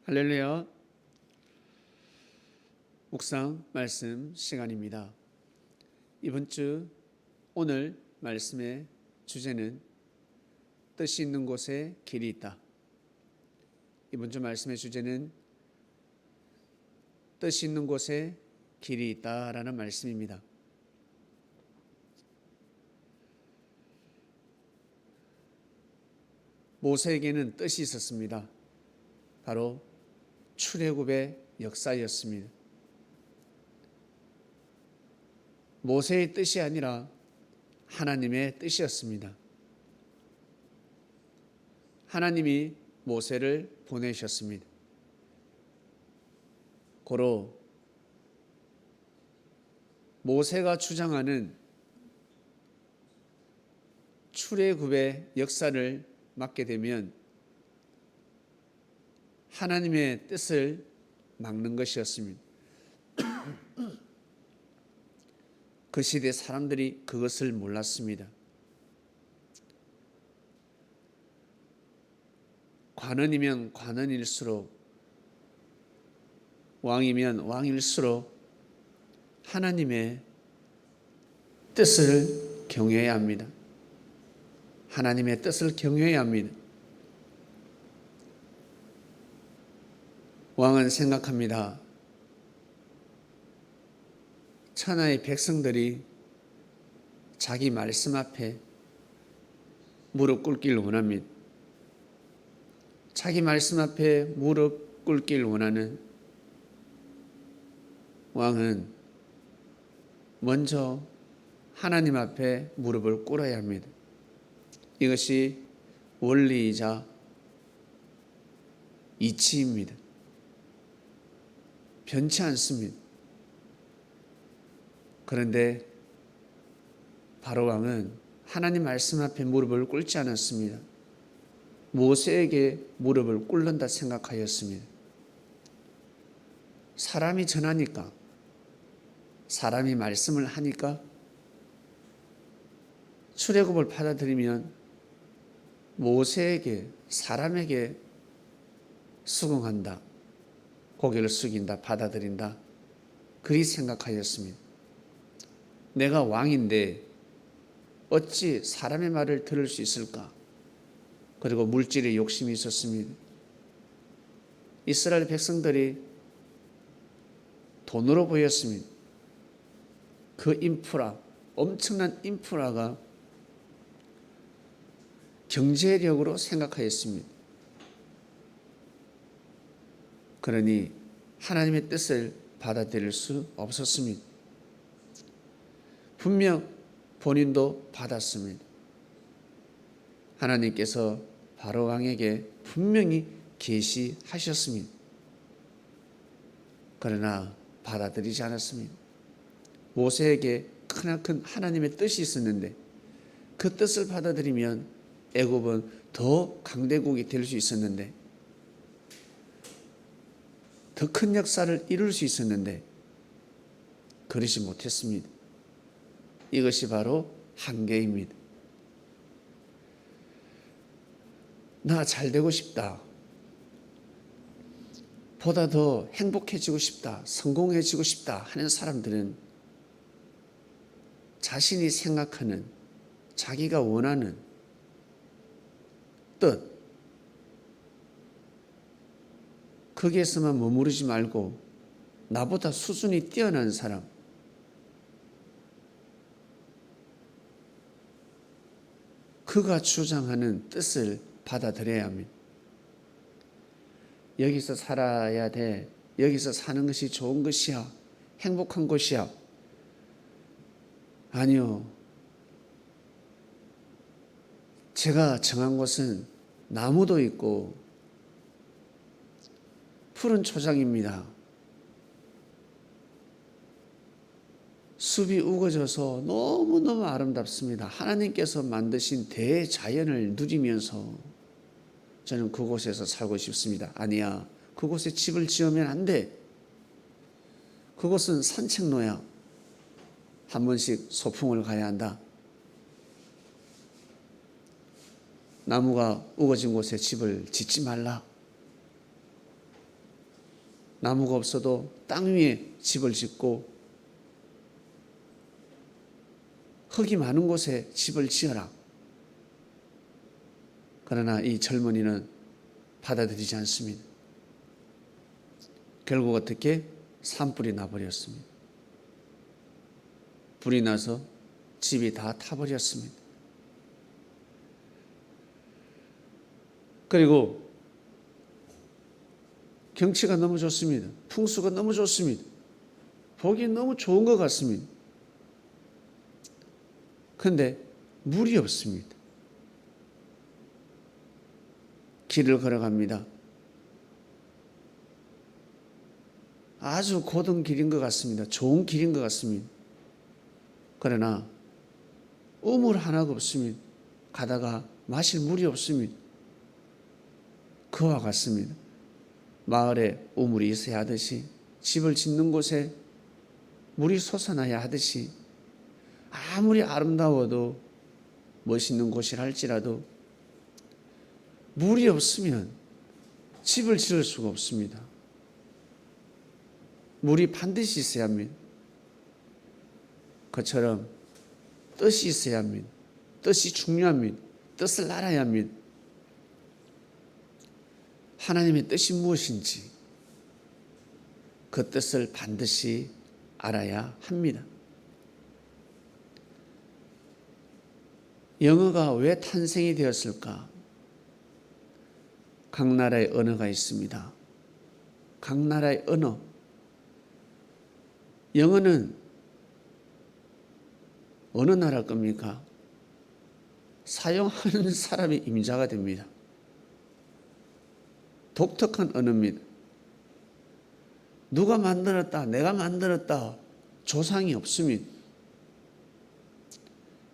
할렐루야. 묵상 말씀 시간입니다. 이번 주 오늘 말씀의 주제는 뜻이 있는 곳에 길이 있다. 이번 주 말씀의 주제는 뜻이 있는 곳에 길이 있다라는 말씀입니다. 모세에게는 뜻이 있었습니다. 바로 출애굽의 역사였습니다. 모세의 뜻이 아니라 하나님의 뜻이었습니다. 하나님이 모세를 보내셨습니다. 고로 모세가 주장하는 출애굽의 역사를 맡게 되면 하나님의 뜻을 막는 것이었습니다. 그 시대 사람들이 그것을 몰랐습니다. 관원이면 관원일수록, 왕이면 왕일수록 하나님의 뜻을 경외해야 합니다. 하나님의 뜻을 경외해야 합니다. 왕은 생각합니다. 천하의 백성들이 자기 말씀 앞에 무릎 꿇기를 원합니다. 자기 말씀 앞에 무릎 꿇기를 원하는 왕은 먼저 하나님 앞에 무릎을 꿇어야 합니다. 이것이 원리이자 이치입니다. 변치 않습니다. 그런데 바로 왕은 하나님 말씀 앞에 무릎을 꿇지 않았습니다. 모세에게 무릎을 꿇는다 생각하였습니다. 사람이 전하니까, 사람이 말씀을 하니까 출애굽을 받아들이면 모세에게, 사람에게 수긍한다, 고개를 숙인다, 받아들인다, 그리 생각하였습니다. 내가 왕인데 어찌 사람의 말을 들을 수 있을까? 그리고 물질에 욕심이 있었습니다. 이스라엘 백성들이 돈으로 보였습니다. 그 인프라, 엄청난 인프라가 경제력으로 생각하였습니다. 그러니 하나님의 뜻을 받아들일 수 없었습니다. 분명 본인도 받았습니다. 하나님께서 바로 왕에게 분명히 계시하셨습니다. 그러나 받아들이지 않았습니다. 모세에게 크나큰 하나님의 뜻이 있었는데 그 뜻을 받아들이면 애굽은 더 강대국이 될 수 있었는데, 더 큰 역사를 이룰 수 있었는데 그러지 못했습니다. 이것이 바로 한계입니다. 나 잘 되고 싶다, 보다 더 행복해지고 싶다, 성공해지고 싶다 하는 사람들은 자신이 생각하는, 자기가 원하는 뜻, 거기에서만 머무르지 말고 나보다 수준이 뛰어난 사람, 그가 주장하는 뜻을 받아들여야 합니다. 여기서 살아야 돼, 여기서 사는 것이 좋은 것이야, 행복한 것이야. 아니요, 제가 정한 곳은 나무도 있고 푸른 초장입니다. 숲이 우거져서 너무너무 아름답습니다. 하나님께서 만드신 대자연을 누리면서 저는 그곳에서 살고 싶습니다. 아니야, 그곳에 집을 지으면 안 돼. 그곳은 산책로야. 한 번씩 소풍을 가야 한다. 나무가 우거진 곳에 집을 짓지 말라. 나무가 없어도 땅 위에 집을 짓고 흙이 많은 곳에 집을 지어라. 그러나 이 젊은이는 받아들이지 않습니다. 결국 어떻게? 산불이 나버렸습니다. 불이 나서 집이 다 타버렸습니다. 그리고 경치가 너무 좋습니다. 풍수가 너무 좋습니다. 보기 너무 좋은 것 같습니다. 그런데 물이 없습니다. 길을 걸어갑니다. 아주 고든 길인 것 같습니다. 좋은 길인 것 같습니다. 그러나 우물 하나가 없습니다. 가다가 마실 물이 없습니다. 그와 같습니다. 마을에 우물이 있어야 하듯이, 집을 짓는 곳에 물이 솟아나야 하듯이, 아무리 아름다워도 멋있는 곳이라 할지라도 물이 없으면 집을 지을 수가 없습니다. 물이 반드시 있어야 합니다. 그처럼 뜻이 있어야 합니다. 뜻이 중요합니다. 뜻을 알아야 합니다. 하나님의 뜻이 무엇인지 그 뜻을 반드시 알아야 합니다. 영어가 왜 탄생이 되었을까? 각 나라의 언어가 있습니다. 각 나라의 언어. 영어는 어느 나라 겁니까? 사용하는 사람이 임자가 됩니다. 독특한 언어입니다. 누가 만들었다, 내가 만들었다, 조상이 없습니다.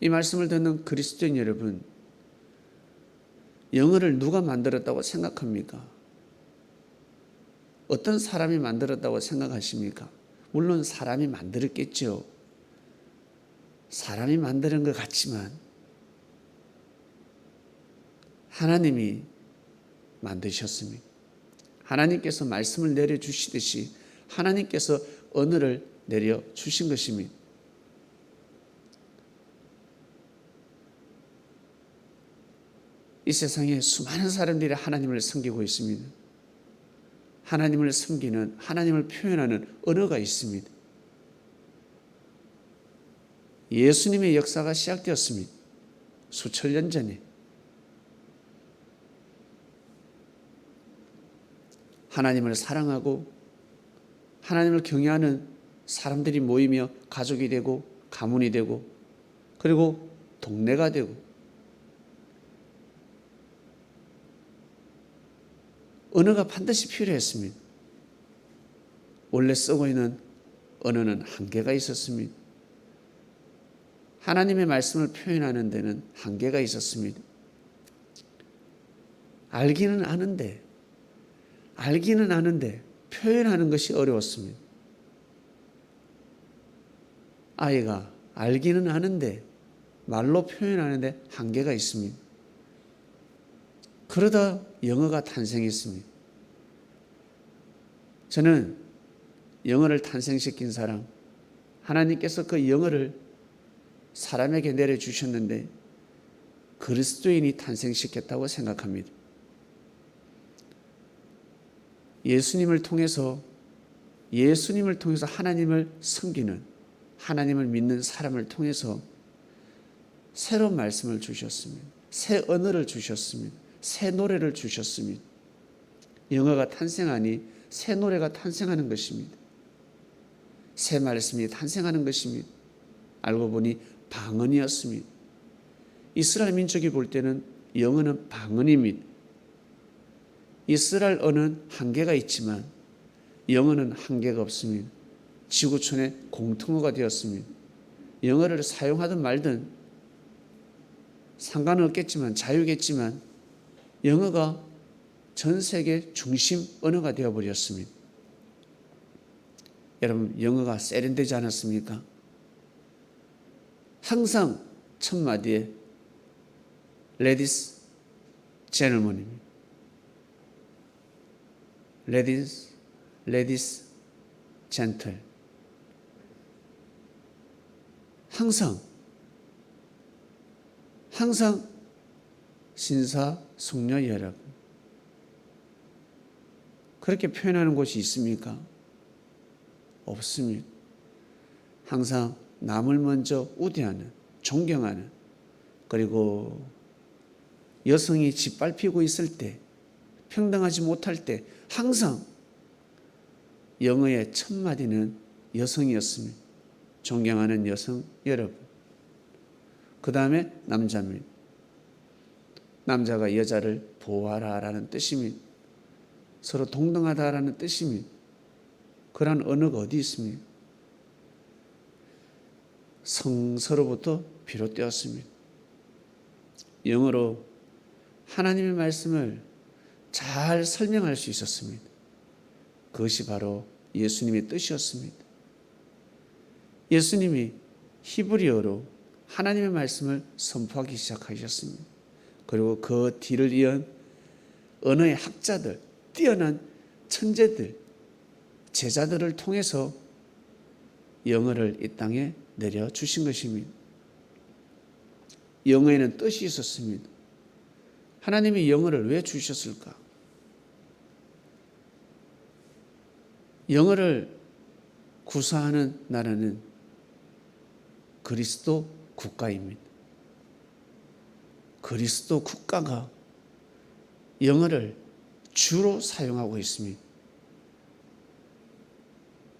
이 말씀을 듣는 그리스도인 여러분, 영어를 누가 만들었다고 생각합니까? 어떤 사람이 만들었다고 생각하십니까? 물론 사람이 만들었겠죠. 사람이 만드는 것 같지만 하나님이 만드셨습니다. 하나님께서 말씀을 내려주시듯이 하나님께서 언어를 내려주신 것입니다. 이 세상에 수많은 사람들이 하나님을 섬기고 있습니다. 하나님을 섬기는, 하나님을 표현하는 언어가 있습니다. 예수님의 역사가 시작되었습니다. 수천 년 전에. 하나님을 사랑하고 하나님을 경외하는 사람들이 모이며 가족이 되고 가문이 되고 그리고 동네가 되고 언어가 반드시 필요했습니다. 원래 쓰고 있는 언어는 한계가 있었습니다. 하나님의 말씀을 표현하는 데는 한계가 있었습니다. 알기는 아는데 표현하는 것이 어려웠습니다. 아이가 알기는 아는데 말로 표현하는데 한계가 있습니다. 그러다 영어가 탄생했습니다. 저는 영어를 탄생시킨 사람, 하나님께서 그 영어를 사람에게 내려주셨는데 그리스도인이 탄생시켰다고 생각합니다. 예수님을 통해서 하나님을 섬기는, 하나님을 믿는 사람을 통해서 새로운 말씀을 주셨습니다. 새 언어를 주셨습니다. 새 노래를 주셨습니다. 영어가 탄생하니 새 노래가 탄생하는 것입니다. 새 말씀이 탄생하는 것입니다. 알고 보니 방언이었습니다. 이스라엘 민족이 볼 때는 영어는 방언입니다. 이스라엘 언어는 한계가 있지만 영어는 한계가 없습니다. 지구촌의 공통어가 되었습니다. 영어를 사용하든 말든 상관은 없겠지만 자유겠지만 영어가 전 세계 중심 언어가 되어버렸습니다. 여러분 영어가 세련되지 않았습니까? 항상 첫 마디에 Ladies, Gentlemen입니다. Ladies, ladies gentle. 항상 신사 숙녀 여러분. 그렇게 표현하는 곳이 있습니까? 없습니다. 항상 남을 먼저 우대하는, 존경하는, 그리고 여성이 짓밟히고 있을 때, 평등하지 못할 때 항상 영어의 첫 마디는 여성이었습니다. 존경하는 여성 여러분. 그 다음에 남자입니다. 남자가 여자를 보호하라라는 뜻입니다. 서로 동등하다라는 뜻입니다. 그런 언어가 어디 있습니까? 성서로부터 비롯되었습니다. 영어로 하나님의 말씀을 잘 설명할 수 있었습니다. 그것이 바로 예수님의 뜻이었습니다. 예수님이 히브리어로 하나님의 말씀을 선포하기 시작하셨습니다. 그리고 그 뒤를 이은 언어의 학자들, 뛰어난 천재들, 제자들을 통해서 영어를 이 땅에 내려주신 것입니다. 영어에는 뜻이 있었습니다. 하나님이 영어를 왜 주셨을까? 영어를 구사하는 나라는 그리스도 국가입니다. 그리스도 국가가 영어를 주로 사용하고 있습니다.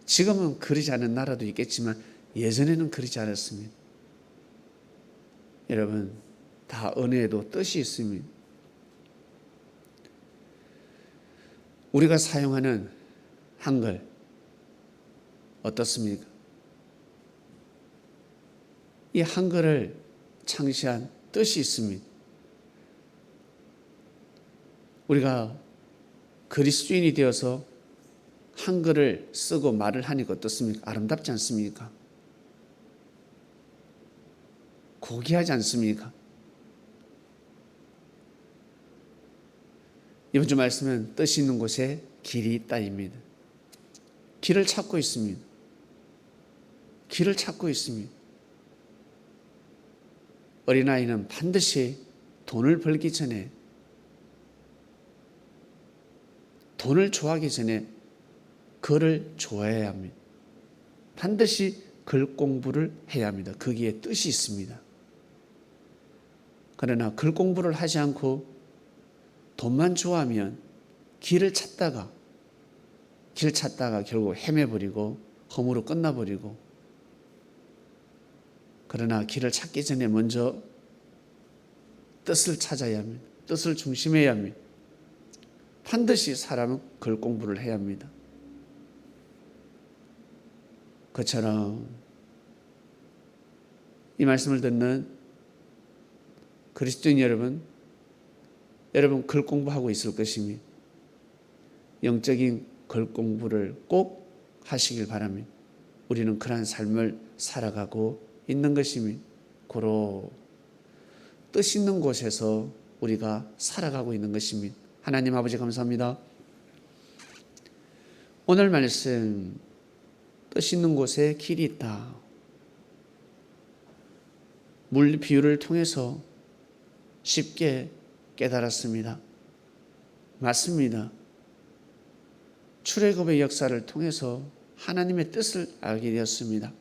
지금은 그러지 않은 나라도 있겠지만 예전에는 그러지 않았습니다. 여러분, 다 언어에도 뜻이 있습니다. 우리가 사용하는 한글 어떻습니까? 이 한글을 창시한 뜻이 있습니다. 우리가 그리스도인이 되어서 한글을 쓰고 말을 하니까 어떻습니까? 아름답지 않습니까? 고귀하지 않습니까? 이번 주 말씀은 뜻이 있는 곳에 길이 있다입니다. 길을 찾고 있습니다. 길을 찾고 있습니다. 어린아이는 반드시 돈을 벌기 전에, 돈을 좋아하기 전에 글을 좋아해야 합니다. 반드시 글 공부를 해야 합니다. 거기에 뜻이 있습니다. 그러나 글 공부를 하지 않고 돈만 좋아하면 길을 찾다가 결국 헤매버리고 허무로 끝나버리고, 그러나 길을 찾기 전에 먼저 뜻을 찾아야 합니다. 뜻을 중심해야 합니다. 반드시 사람은 글 공부를 해야 합니다. 그처럼 이 말씀을 듣는 그리스도인 여러분 글 공부하고 있을 것입니다. 영적인 글 공부를 꼭 하시길 바랍니다. 우리는 그러한 삶을 살아가고 있는 것입니다. 고로 뜻 있는 곳에서 우리가 살아가고 있는 것입니다. 하나님 아버지 감사합니다. 오늘 말씀 뜻 있는 곳에 길이 있다. 물 비유를 통해서 쉽게 깨달았습니다. 맞습니다. 출애굽의 역사를 통해서 하나님의 뜻을 알게 되었습니다.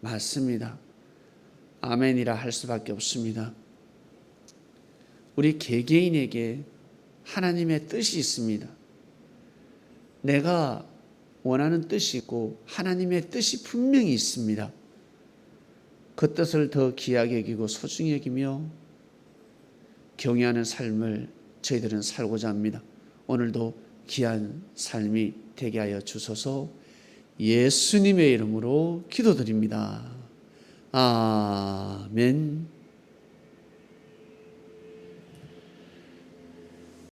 맞습니다. 아멘이라 할 수밖에 없습니다. 우리 개개인에게 하나님의 뜻이 있습니다. 내가 원하는 뜻이 있고 하나님의 뜻이 분명히 있습니다. 그 뜻을 더 귀하게 여기고 소중히 여기며 경외하는 삶을 저희들은 살고자 합니다. 오늘도 귀한 삶이 되게 하여 주소서. 예수님의 이름으로 기도드립니다. 아멘.